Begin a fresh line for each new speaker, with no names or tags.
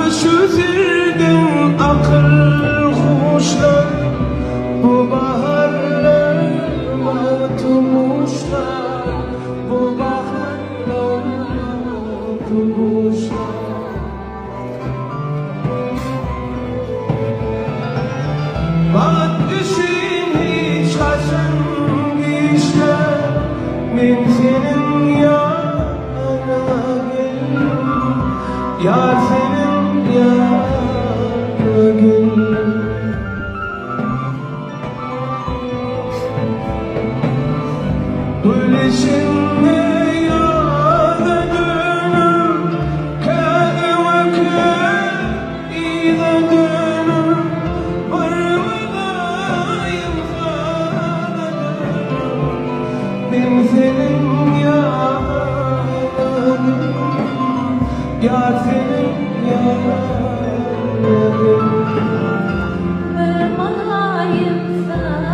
Süzüldün akıl kuşlar, bu baharlar tutmuşlar, bu baharlar tutmuşlar. Bak düşün hiç kaçın işler, ben senin yanına gelirim, yar senin yanına gelirim. Gülüşünle yâda dönüm, kâvâkâ îda dönüm, varmadayım sana dönüm, ben senin yanınım, yâr senin yanınım.
Varmadayım sana